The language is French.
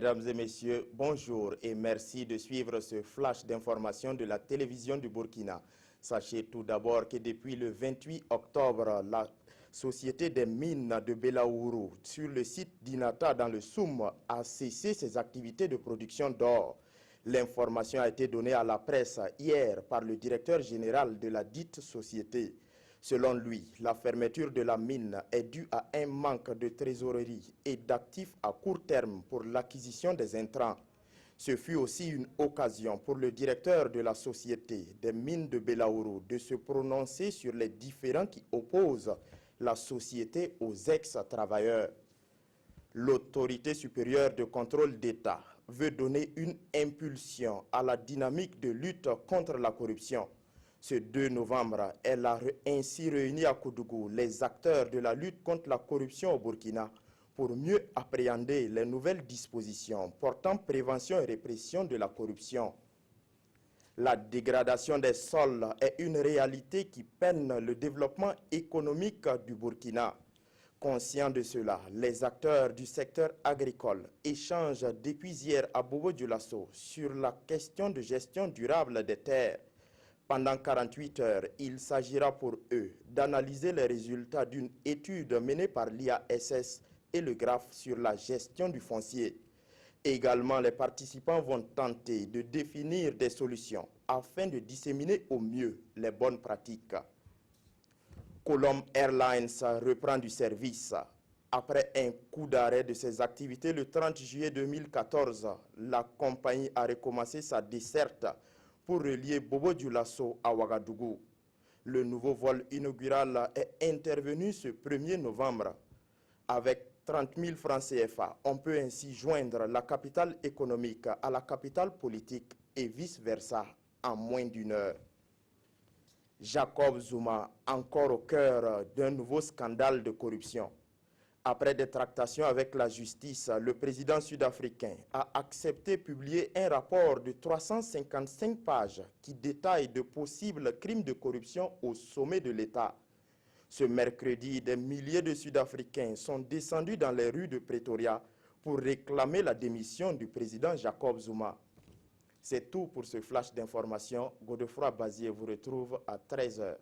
Mesdames et messieurs, bonjour et merci de suivre ce flash d'information de la télévision du Burkina. Sachez tout d'abord que depuis le 28 octobre, la Société des mines de Belaourou, sur le site d'Inata dans le Soum, a cessé ses activités de production d'or. L'information a été donnée à la presse hier par le directeur général de la dite société. Selon lui, la fermeture de la mine est due à un manque de trésorerie et d'actifs à court terme pour l'acquisition des intrants. Ce fut aussi une occasion pour le directeur de la Société des mines de Belaourou de se prononcer sur les différends qui opposent la société aux ex-travailleurs. L'autorité supérieure de contrôle d'État veut donner une impulsion à la dynamique de lutte contre la corruption. Ce 2 novembre, elle a ainsi réuni à Koudougou les acteurs de la lutte contre la corruption au Burkina pour mieux appréhender les nouvelles dispositions portant prévention et répression de la corruption. La dégradation des sols est une réalité qui peine le développement économique du Burkina. Conscients de cela, les acteurs du secteur agricole échangent depuis hier à Bobo-Dioulasso sur la question de gestion durable des terres. Pendant 48 heures, il s'agira pour eux d'analyser les résultats d'une étude menée par l'IASS et le GRAF sur la gestion du foncier. Également, les participants vont tenter de définir des solutions afin de disséminer au mieux les bonnes pratiques. Colombe Airlines reprend du service. Après un coup d'arrêt de ses activités le 30 juillet 2014, la compagnie a recommencé sa desserte pour relier Bobo-Dioulasso à Ouagadougou. Le nouveau vol inaugural est intervenu ce 1er novembre. Avec 30 000 francs CFA, on peut ainsi joindre la capitale économique à la capitale politique et vice-versa en moins d'une heure. Jacob Zuma, encore au cœur d'un nouveau scandale de corruption. Après des tractations avec la justice, le président sud-africain a accepté de publier un rapport de 355 pages qui détaille de possibles crimes de corruption au sommet de l'État. Ce mercredi, des milliers de Sud-Africains sont descendus dans les rues de Pretoria pour réclamer la démission du président Jacob Zuma. C'est tout pour ce flash d'information. Godefroid Bazier vous retrouve à 13 h.